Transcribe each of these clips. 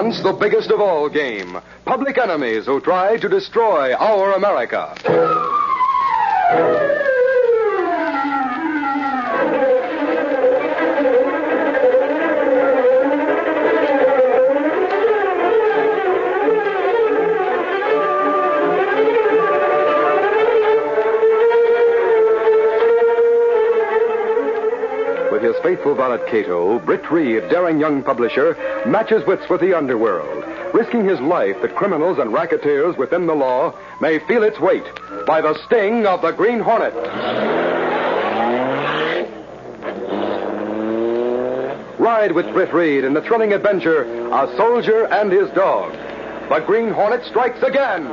once the biggest of all game, public enemies who try to destroy our America. With his faithful valet Cato, Britt Reed, daring young publisher, matches wits with the underworld, risking his life that criminals and racketeers within the law may feel its weight by the sting of the Green Hornet. Ride with Britt Reed in the thrilling adventure, A Soldier and His Dog. The Green Hornet strikes again.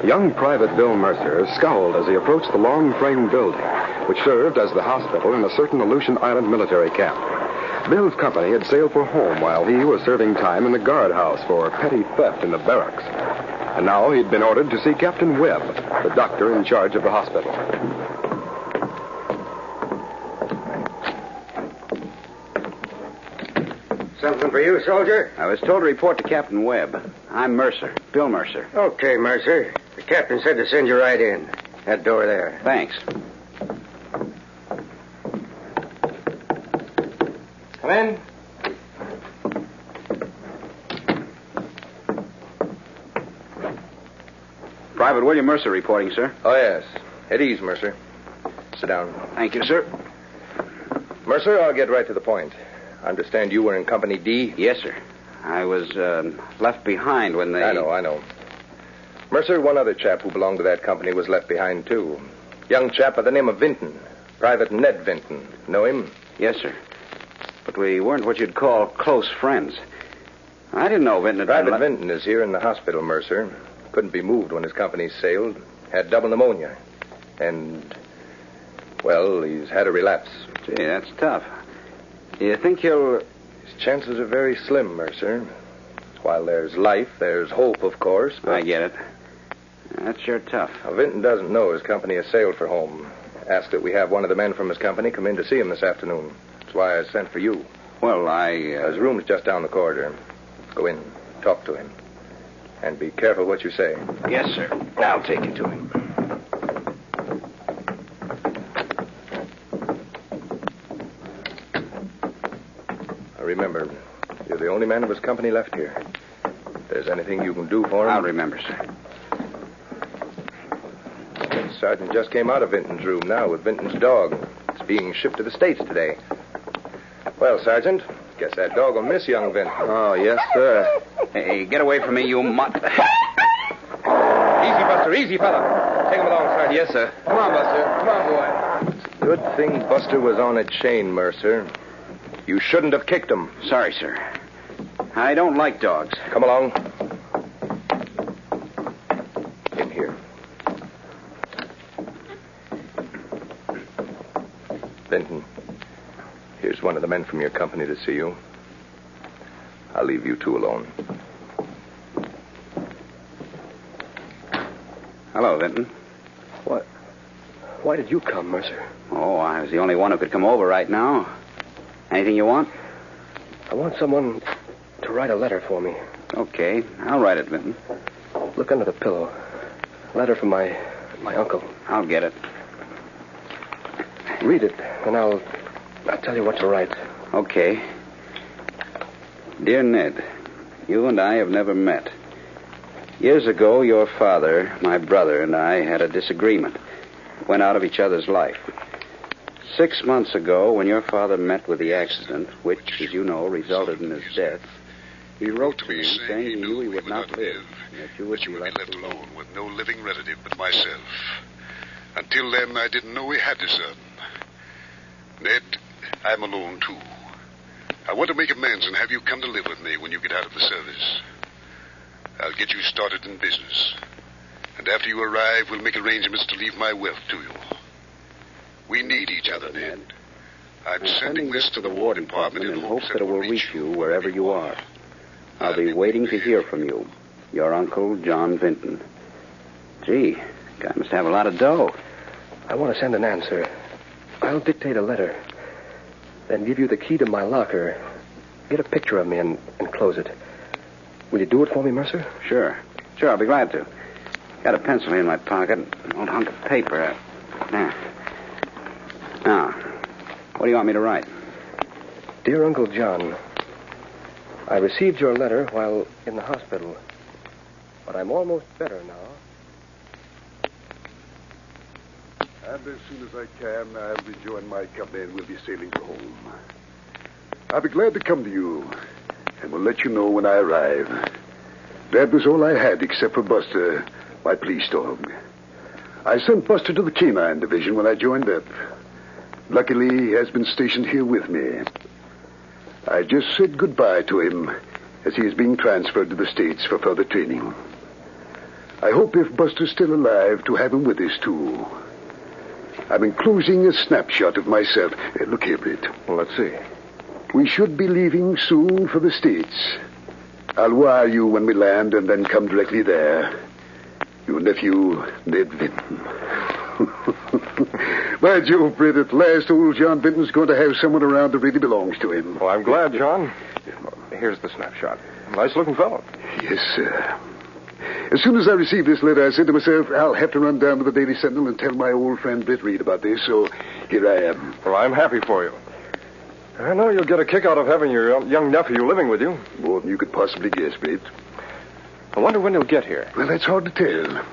Young Private Bill Mercer scowled as he approached the long frame building, which served as the hospital in a certain Aleutian Island military camp. Bill's company had sailed for home while he was serving time in the guardhouse for petty theft in the barracks. And now he'd been ordered to see Captain Webb, the doctor in charge of the hospital. Something for you, soldier? I was told to report to Captain Webb. I'm Mercer, Bill Mercer. Okay, Mercer. The captain said to send you right in. That door there. Thanks. Come in. Private William Mercer reporting, sir. Oh, yes. At ease, Mercer. Sit down. Thank you, sir. Mercer, I'll get right to the point. I understand you were in Company D? Yes, sir. I was left behind when they... I know. Mercer, one other chap who belonged to that company was left behind, too. Young chap by the name of Vinton. Private Ned Vinton. Know him? Yes, sir. But we weren't what you'd call close friends. I didn't know Vinton had... Private Vinton is here in the hospital, Mercer. Couldn't be moved when his company sailed. Had double pneumonia. And, well, he's had a relapse. Gee, that's tough. Do you think he'll... His chances are very slim, Mercer. While there's life, there's hope, of course. But... I get it. That's sure tough. Now, Vinton doesn't know his company has sailed for home. Asked that we have one of the men from his company come in to see him this afternoon. That's why I sent for you. Well, His room's just down the corridor. Go in. Talk to him. And be careful what you say. Yes, sir. I'll take you to him. Now, remember, you're the only man of his company left here. If there's anything you can do for him... I'll remember, sir. The sergeant just came out of Vinton's room now with Vinton's dog. It's being shipped to the States today. Well, Sergeant, guess that dog will miss young Vinton. Oh, yes, sir. Hey, get away from me, you mutt. Easy, Buster. Easy, fella. Take him along, Sergeant. Yes, sir. Come on, Buster. Come on, boy. Good thing Buster was on a chain, Mercer. You shouldn't have kicked him. Sorry, sir. I don't like dogs. Come along. In here. Vinton, here's one of the men from your company to see you. I'll leave you two alone. Hello, Vinton. What? Why did you come, Mercer? Oh, I was the only one who could come over right now. Anything you want? I want someone to write a letter for me. Okay, I'll write it, Vinton. Look under the pillow. A letter from my uncle. I'll get it. Read it, and I'll tell you what to write. Okay. Dear Ned, you and I have never met. Years ago, your father, my brother, and I had a disagreement. Went out of each other's life. 6 months ago, when your father met with the accident, which, as you know, resulted in his death, he wrote to me saying he knew he would not live, and that you would be left alone with no living relative but myself. Until then, I didn't know we had a son. Ned, I'm alone, too. I want to make amends and have you come to live with me when you get out of the service. I'll get you started in business. And after you arrive, we'll make arrangements to leave my wealth to you. We need each other, Ned. I'm sending this to the War Department in hopes that it will reach you wherever you are. I'll be waiting to hear from you. Your Uncle, John Vinton. Gee, Guy must have a lot of dough. I want to send an answer. I'll dictate a letter. Then give you the key to my locker. Get a picture of me and close it. Will you do it for me, Mercer? Sure, I'll be glad to. Got a pencil here in my pocket, an old hunk of paper. There. Now, what do you want me to write? Dear Uncle John, I received your letter while in the hospital, but I'm almost better now. And as soon as I can, I'll rejoin my company and we'll be sailing for home. I'll be glad to come to you, and will let you know when I arrive. That was all I had except for Buster, my police dog. I sent Buster to the canine division when I joined up. Luckily, he has been stationed here with me. I just said goodbye to him as he is being transferred to the States for further training. I hope if Buster's still alive to have him with us, too. I'm enclosing a snapshot of myself. Look here, Britt. Well, let's see. We should be leaving soon for the States. I'll wire you when we land and then come directly there. Your nephew, Ned Vinton. By Jove, Britt, at last old John Vinton's going to have someone around that really belongs to him. Well, I'm glad, John. Here's the snapshot. Nice-looking fellow. Yes, sir. As soon as I received this letter, I said to myself, I'll have to run down to the Daily Sentinel and tell my old friend Britt Reed about this, so here I am. Well, I'm happy for you. I know you'll get a kick out of having your young nephew living with you. More than you could possibly guess, Britt. I wonder when he'll get here. Well, that's hard to tell.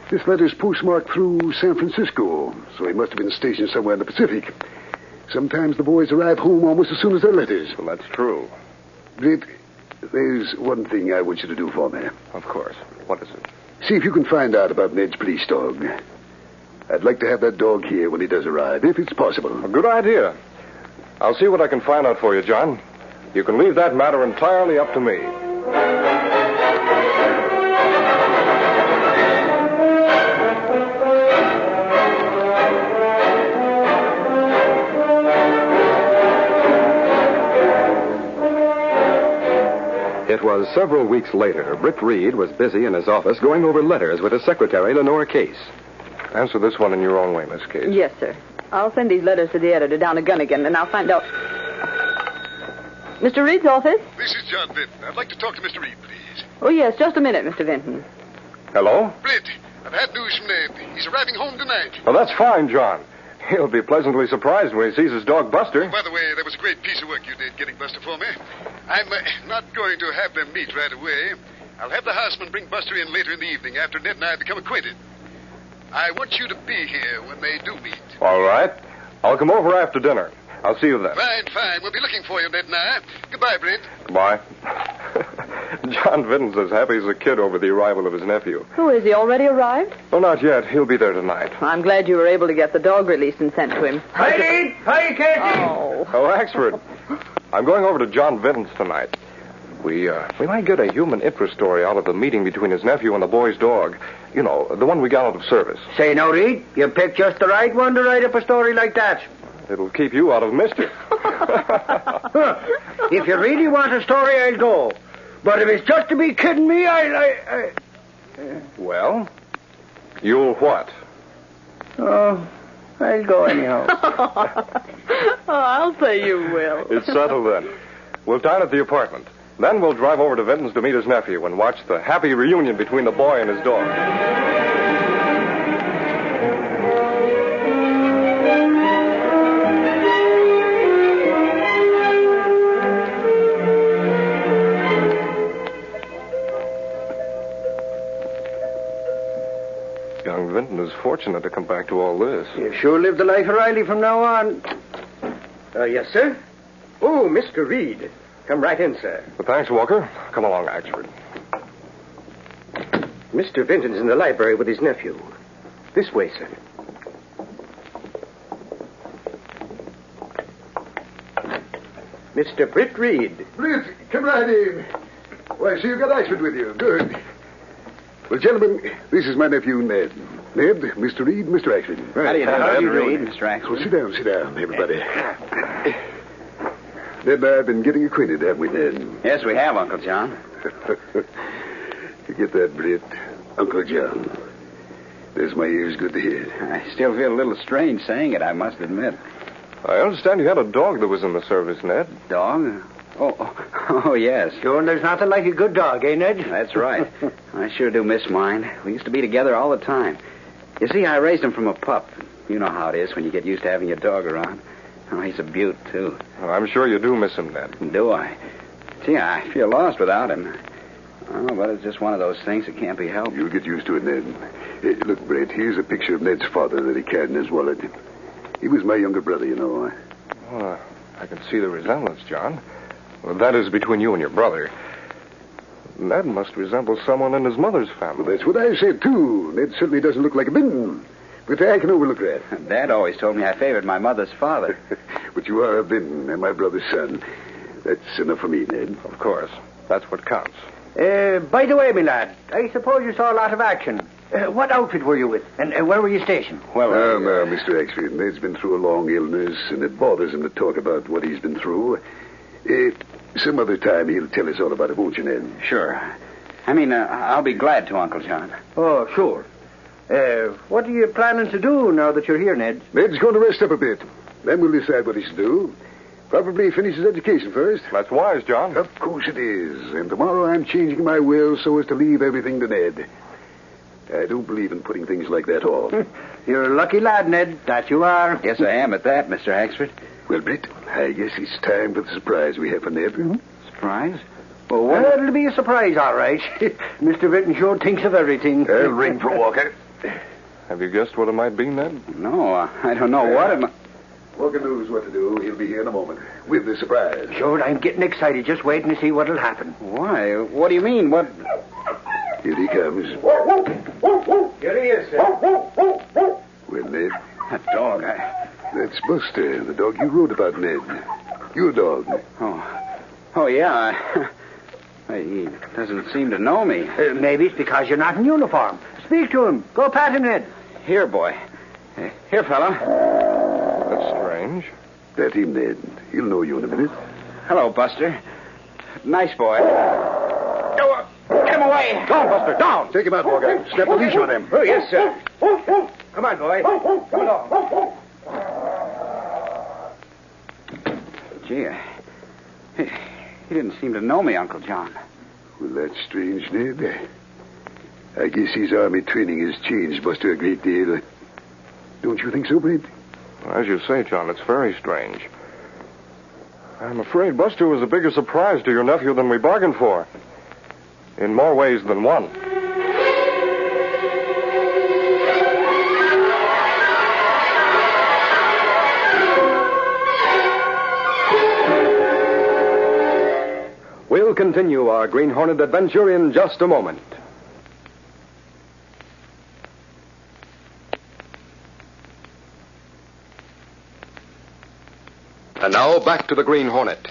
This letter's postmarked through San Francisco, so he must have been stationed somewhere in the Pacific. Sometimes the boys arrive home almost as soon as their letters. Well, that's true. Britt, there's one thing I want you to do for me. Of course. What is it? See if you can find out about Ned's police dog. I'd like to have that dog here when he does arrive, if it's possible. A good idea. I'll see what I can find out for you, John. You can leave that matter entirely up to me. It was several weeks later. Britt Reed was busy in his office going over letters with his secretary, Lenore Case. Answer this one in your own way, Miss Case. Yes, sir. I'll send these letters to the editor down at Gunnigan, and I'll find out. Mr. Reed's office? This is John Vinton. I'd like to talk to Mr. Reed, please. Oh, yes, just a minute, Mr. Vinton. Hello? Britt, I've had news from Ned. He's arriving home tonight. Well, that's fine, John. He'll be pleasantly surprised when he sees his dog, Buster. By the way, that was a great piece of work you did getting Buster for me. I'm not going to have them meet right away. I'll have the houseman bring Buster in later in the evening after Ned and I become acquainted. I want you to be here when they do meet. All right. I'll come over after dinner. I'll see you then. Fine. We'll be looking for you, Ned and I. Goodbye, Britt. Goodbye. John Vinton's as happy as a kid over the arrival of his nephew. Who is he already arrived? Oh, not yet. He'll be there tonight. I'm glad you were able to get the dog released and sent to him. Hi, Reed. Hi, Casey. Oh. Oh, Axford. I'm going over to John Vinton's tonight. We might get a human interest story out of the meeting between his nephew and the boy's dog. You know, the one we got out of service. Say, now, Reed, you picked just the right one to write up a story like that. It'll keep you out of mischief. If you really want a story, I'll go. But if it's just to be kidding me, I... Well, you'll what? Oh, I'll go anyhow. I'll say you will. It's settled then. We'll dine at the apartment. Then we'll drive over to Vinton's to meet his nephew and watch the happy reunion between the boy and his dog. Young Vinton is fortunate to come back to all this. You sure live the life of Riley from now on. Yes, sir? Oh, Mr. Reed. Come right in, sir. Well, thanks, Walker. Come along, Axford. Mr. Vinton's in the library with his nephew. This way, sir. Mr. Britt Reed. Britt, come right in. Why, so you got Axford with you. Good. Well, gentlemen, this is my nephew, Ned. Ned, Mr. Reed, Mr. Axford. Right. How do you do, How do you do, Mr. Axford? Oh, sit down, everybody. Ned and I have been getting acquainted, haven't we, Ned? Yes, we have, Uncle John. You get that, Britt? Uncle John. There's my ears good to hear. I still feel a little strange saying it, I must admit. I understand you had a dog that was in the service, Ned. Dog? Oh, yes. Sure, and there's nothing like a good dog, eh, Ned? That's right. I sure do miss mine. We used to be together all the time. You see, I raised him from a pup. You know how it is when you get used to having your dog around. Oh, he's a beaut, too. Well, I'm sure you do miss him, Ned. Do I? Gee, I feel lost without him. Oh, but it's just one of those things that can't be helped. You'll get used to it, Ned. Hey, look, Brett, here's a picture of Ned's father that he carried in his wallet. He was my younger brother, you know. Well, I can see the resemblance, John. Well, that is between you and your brother. Ned must resemble someone in his mother's family. Well, that's what I said, too. Ned certainly doesn't look like a Benton. But I can overlook that. Dad always told me I favored my mother's father. But you are a Benton and my brother's son. That's enough for me, Ned. Of course. That's what counts. By the way, my lad, I suppose you saw a lot of action. What outfit were you with? And where were you stationed? Well, now, Mr. Axford, Ned's been through a long illness, and it bothers him to talk about what he's been through. Some other time he'll tell us all about it, won't you, Ned? Sure. I mean, I'll be glad to, Uncle John. Oh, sure. What are you planning to do now that you're here, Ned? Ned's going to rest up a bit. Then we'll decide what he's to do. Probably finish his education first. That's wise, John. Of course it is. And tomorrow I'm changing my will so as to leave everything to Ned. I don't believe in putting things like that off. You're a lucky lad, Ned. That you are. Yes, I am at that, Mr. Axford. Well, Britt, I guess it's time for the surprise we have for Ned. Surprise? Well, it'll be a surprise, all right. Mr. Britton sure thinks of everything. I'll ring for Walker. Have you guessed what it might be, Ned? No, I don't know what it might... Walker knows what to do. He'll be here in a moment with the surprise. Sure, I'm getting excited just waiting to see what'll happen. Why? What do you mean? What... Here he comes. Here he is, sir. Well, Ned, That dog, that's Buster, the dog you wrote about, Ned. Your dog. Oh, yeah. He doesn't seem to know me. Maybe it's because you're not in uniform. Speak to him. Go pat him, Ned. Here, boy. Here, fella. That's strange. That him, Ned. He'll know you in a minute. Hello, Buster. Nice boy. Get him away. Down, Buster, down. Take him out, Walker. Snap the leash on him. Oh, yes, sir. Come on, boy. Come along. Gee, he didn't seem to know me, Uncle John. Well, that's strange, Ned. I guess his army training has changed Buster a great deal. Don't you think so, Brent? As you say, John, it's very strange. I'm afraid Buster was a bigger surprise to your nephew than we bargained for. In more ways than one. We'll continue our Green Hornet adventure in just a moment. And now back to the Green Hornet.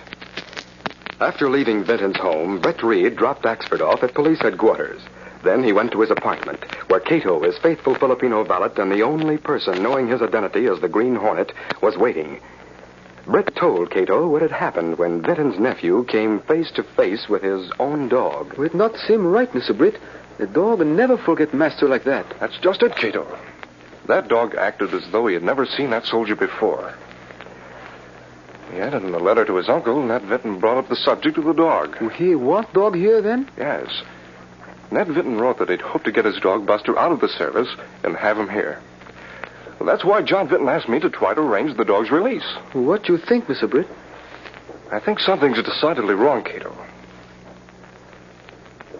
After leaving Benton's home, Brett Reed dropped Axford off at police headquarters. Then he went to his apartment, where Cato, his faithful Filipino valet and the only person knowing his identity as the Green Hornet, was waiting. Brett told Cato what had happened when Benton's nephew came face to face with his own dog. It not seem right, Mr. Britt. The dog never forget master like that. That's just it, Cato. That dog acted as though he had never seen that soldier before. Yet, in the letter to his uncle, Ned Vinton brought up the subject of the dog. He what dog here, then? Yes. Ned Vinton wrote that he'd hoped to get his dog Buster out of the service and have him here. Well, that's why John Vinton asked me to try to arrange the dog's release. What you think, Mr. Britt? I think something's decidedly wrong, Cato.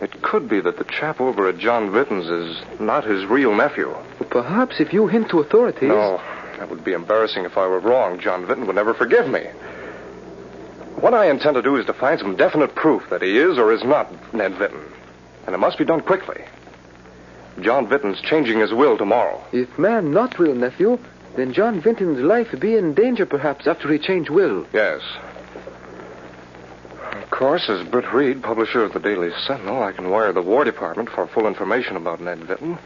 It could be that the chap over at John Vinton's is not his real nephew. Well, perhaps if you hint to authorities... No, that would be embarrassing if I were wrong. John Vinton would never forgive me. What I intend to do is to find some definite proof that he is or is not Ned Vinton. And it must be done quickly. John Vinton's changing his will tomorrow. If man not real nephew, then John Vinton's life be in danger perhaps after he change will. Yes. Of course, as Britt Reed, publisher of the Daily Sentinel, I can wire the War Department for full information about Ned Vinton.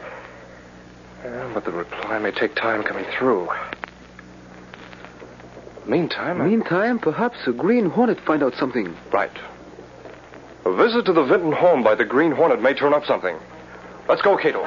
But the reply may take time coming through. Meantime, perhaps a Green Hornet find out something. Right. A visit to the Vinton home by the Green Hornet may turn up something. Let's go, Cato.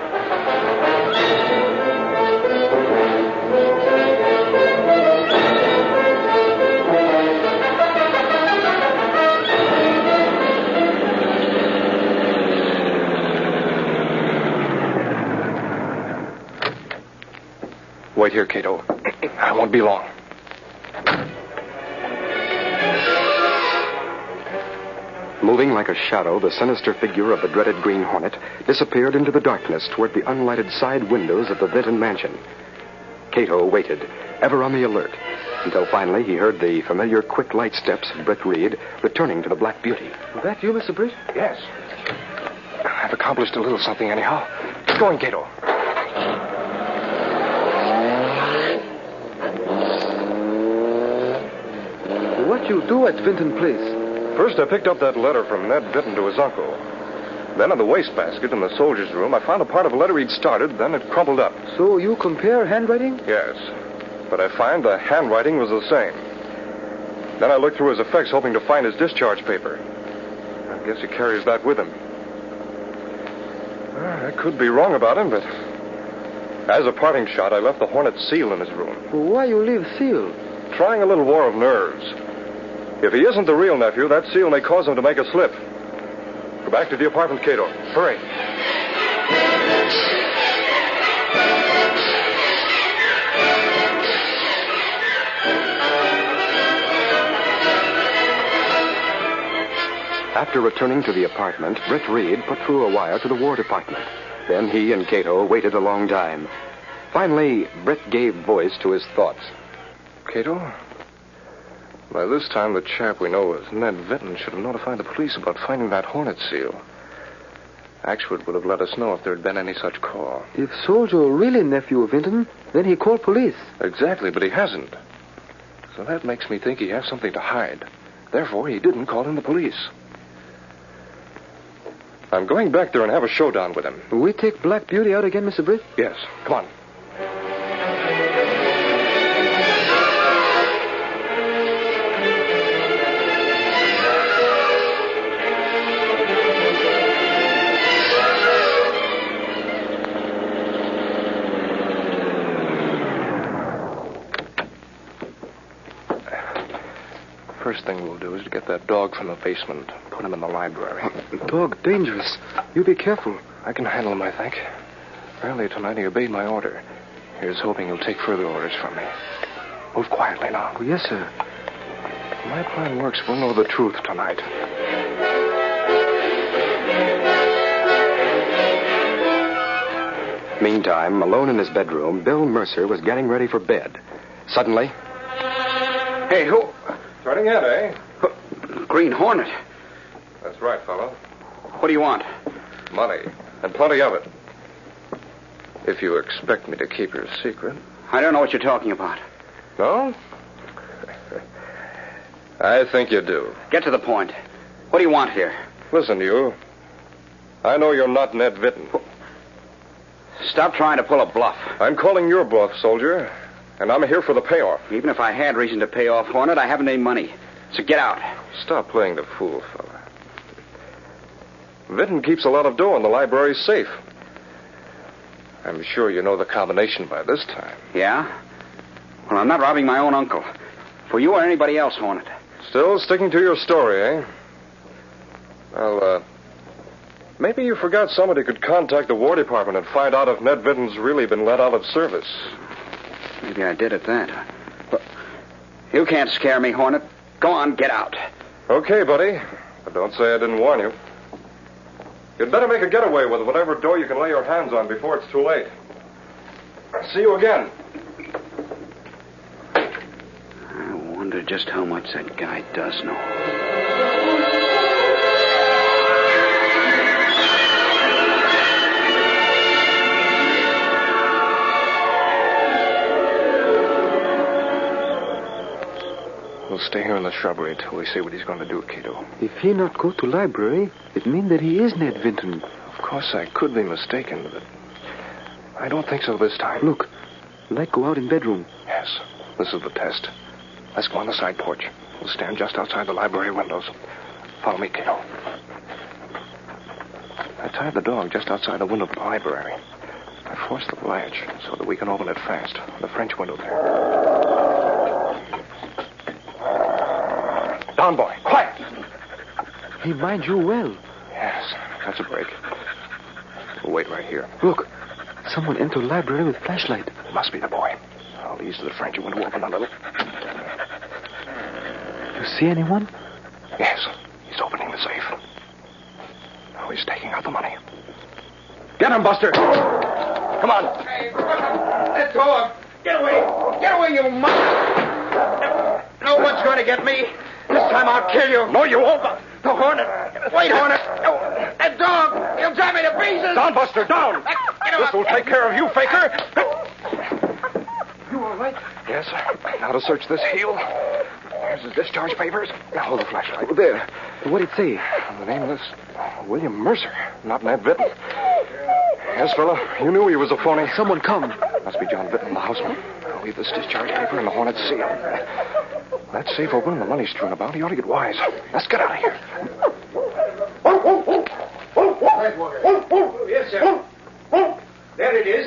right here, Cato. I won't be long. Moving like a shadow, the sinister figure of the dreaded Green Hornet disappeared into the darkness toward the unlighted side windows of the Vinton mansion. Cato waited, ever on the alert, until finally he heard the familiar quick light steps of Britt Reed returning to the Black Beauty. Was that you, Mr. Britt? Yes. I've accomplished a little something anyhow. Get going, Cato. What you do at Vinton Place? First, I picked up that letter from Ned Vinton to his uncle. Then in the wastebasket in the soldiers' room, I found a part of a letter he'd started, then it crumpled up. So you compare handwriting? Yes. But I find the handwriting was the same. Then I looked through his effects, hoping to find his discharge paper. I guess he carries that with him. I could be wrong about him, but as a parting shot, I left the Hornet seal in his room. Why you leave seal? Trying a little war of nerves. If he isn't the real nephew, that seal may cause him to make a slip. Go back to the apartment, Cato. Hurry. After returning to the apartment, Britt Reed put through a wire to the War Department. Then he and Cato waited a long time. Finally, Britt gave voice to his thoughts. Cato? By this time, the chap we know as Ned Vinton should have notified the police about finding that Hornet seal. Ashwood would have let us know if there had been any such call. If Soldier really nephew of Vinton, then he called police. Exactly, but he hasn't. So that makes me think he has something to hide. Therefore, he didn't call in the police. I'm going back there and have a showdown with him. Will we take Black Beauty out again, Mr. Britt? Yes. Come on. First thing we'll do is to get that dog from the basement. Put him in the library. Dog dangerous. You be careful. I can handle him, I think. Earlier tonight he obeyed my order. Here's hoping he'll take further orders from me. Move quietly now. Oh, yes, sir. If my plan works, we'll know the truth tonight. Meantime, alone in his bedroom, Bill Mercer was getting ready for bed. Suddenly... Hey, who? Starting in, eh? Green Hornet. That's right, fellow. What do you want? Money. And plenty of it. If you expect me to keep your secret. I don't know what you're talking about. No? I think you do. Get to the point. What do you want here? Listen, you. I know you're not Ned Vinton. Stop trying to pull a bluff. I'm calling your bluff, soldier. And I'm here for the payoff. Even if I had reason to pay off Hornet, I haven't any money. So get out. Stop playing the fool, fella. Vinton keeps a lot of dough in the library safe. I'm sure you know the combination by this time. Yeah? Well, I'm not robbing my own uncle. For you or anybody else, Hornet. Still sticking to your story, eh? Well, maybe you forgot somebody could contact the War Department and find out if Ned Vinton's really been let out of service. Maybe I did at that. But you can't scare me, Hornet. Go on, get out. Okay, buddy. But don't say I didn't warn you. You'd better make a getaway with whatever door you can lay your hands on before it's too late. I'll see you again. I wonder just how much that guy does know. We'll stay here in the shrubbery till we see what he's going to do, Cato. If he not go to library, it mean that he is Ned Vinton. Of course, I could be mistaken, but I don't think so this time. Look, light go out in bedroom. Yes, this is the test. Let's go on the side porch. We'll stand just outside the library windows. Follow me, Cato. I tied the dog just outside the window of the library. I forced the latch so that we can open it fast. The French window there. Down, boy. Quiet. He mind you well. Yes, that's a break. We'll wait right here. Look, someone enter library with flashlight. It must be the boy. keys to the French window open a little. You see anyone? Yes, he's opening the safe. Now he's taking out the money. Get him, Buster! Come on. Hey, that dog! Get away! Get away, you mother! No one's going to get me. This time I'll kill you. No, you won't. The Hornet. Wait, Hornet. Oh, that dog. He'll drive me to pieces. Down, Buster, down. Get him This up. will take care of you, faker. You all right? Yes, now to search this heel. Here's his discharge papers. Now hold the flashlight. There. What did it say? The name of this, William Mercer, not Ned Vinton. Yes, fella, you knew he was a phony. Someone come. Must be John Vinton, the houseman. I'll leave this discharge paper in the Hornet's seal. That safe open and the money strewn about. He ought to get wise. Let's get out of here. Yes, sir. There it is.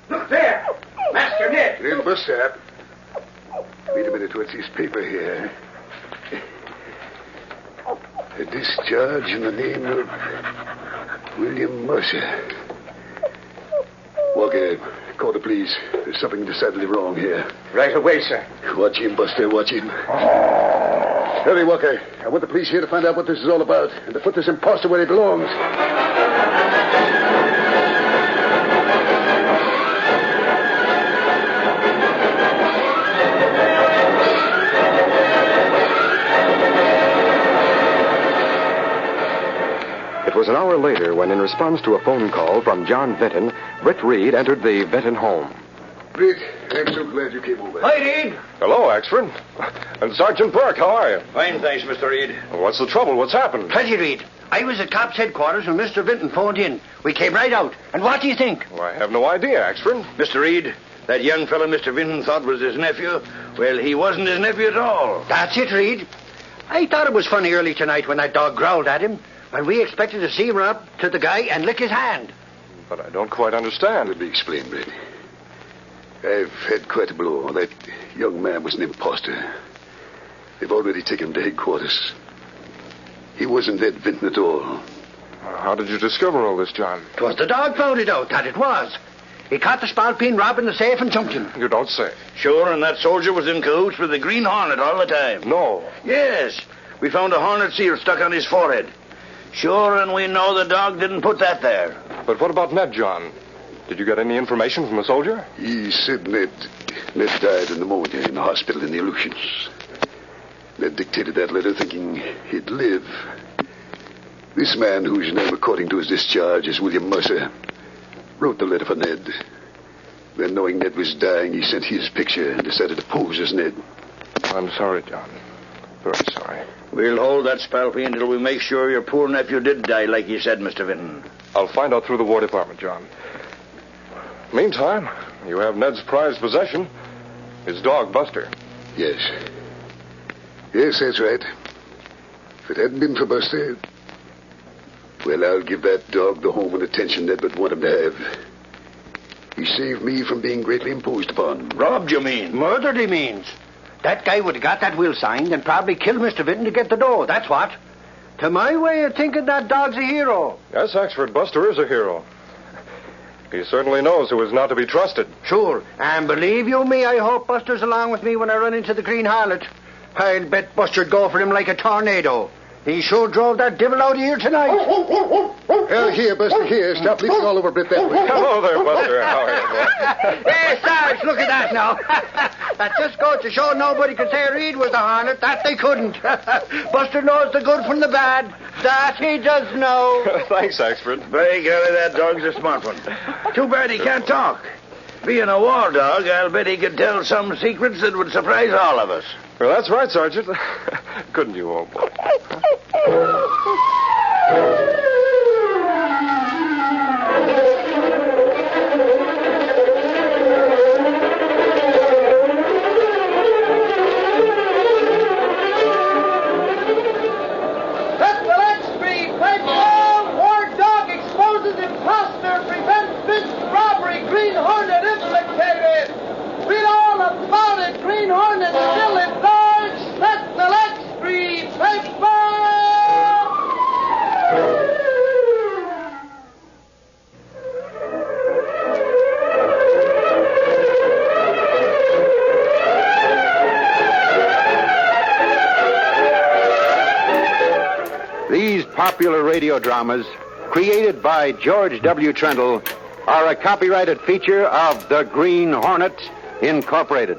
Look there. Master Ned. Little Buster. Wait a minute. What's this paper here? A discharge in the name of William Mercer. Walker, call the police. There's something decidedly wrong here. Right away, sir. Watch him, Buster. Watch him. Hurry, Walker. I want the police here to find out what this is all about and to put this imposter where he belongs. It was an hour later when, in response to a phone call from John Vinton, Britt Reed entered the Vinton home. Britt, I'm so glad you came over. Hi, Reed. Hello, Axford. And Sergeant Burke, how are you? Fine, thanks, Mr. Reed. What's the trouble? What's happened? Plenty, Reed. I was at Cops headquarters when Mr. Vinton phoned in. We came right out. And what do you think? Well, I have no idea, Axford. Mr. Reed, that young fellow Mr. Vinton thought was his nephew, well, he wasn't his nephew at all. That's it, Reed. I thought it was funny early tonight when that dog growled at him. When we expected to see him run up to the guy and lick his hand. But I don't quite understand. Let me explain, Britt. I've had quite a blow. That young man was an imposter. They've already taken him to headquarters. He wasn't Ned Vinton at all. How did you discover all this, John? 'Twas the dog found it out, that it was. He caught the spalpeen robbing the safe and jumped him. You don't say. Sure, and that soldier was in cahoots with the Green Hornet all the time. No. Yes, we found a hornet seal stuck on his forehead. Sure, and we know the dog didn't put that there. But what about Ned, John? Did you get any information from the soldier? He said Ned died in pneumonia in the hospital in the Aleutians. Ned dictated that letter thinking he'd live. This man, whose name, according to his discharge, is William Mercer, wrote the letter for Ned. Then, knowing Ned was dying, he sent his picture and decided to pose as Ned. I'm sorry, John. Very sorry. We'll hold that spalpeen until we make sure your poor nephew did die, like you said, Mr. Vinton. I'll find out through the War Department, John. Meantime, you have Ned's prized possession, his dog, Buster. Yes. Yes, that's right. If it hadn't been for Buster, well, I'll give that dog the home and attention Ned would want him to have. He saved me from being greatly imposed upon. Robbed, you mean? Murdered, he means. That guy would have got that will signed and probably killed Mr. Vinton to get the dough, that's what. To my way of thinking, that dog's a hero. Yes, Axford, Buster is a hero. He certainly knows who is not to be trusted. Sure, and believe you me, I hope Buster's along with me when I run into the Green Harlot. I'll bet Buster'd go for him like a tornado. He sure drove that devil out of here tonight. Here, Buster, here. Stop leaping all over Britt that way. Hello there, Buster. How are you? Hey, Sarge, look at that now. That just goes to show nobody could say Reed was the Hornet. That they couldn't. Buster knows the good from the bad. That he does know. Thanks, Axford. By golly, that dog's a smart one. Too bad he can't talk. Being a war dog, I'll bet he could tell some secrets that would surprise all of us. Well, that's right, Sergeant. Couldn't you, old boy? That's the Lex Street. Pipe down. War dog exposes imposter. Prevents fist robbery. Green Hornet implicated. Read all about it. Green Hornet still at large. That's the Lex Street. Pipe down. popular radio dramas created by George W. Trendle are a copyrighted feature of the Green Hornet, Incorporated.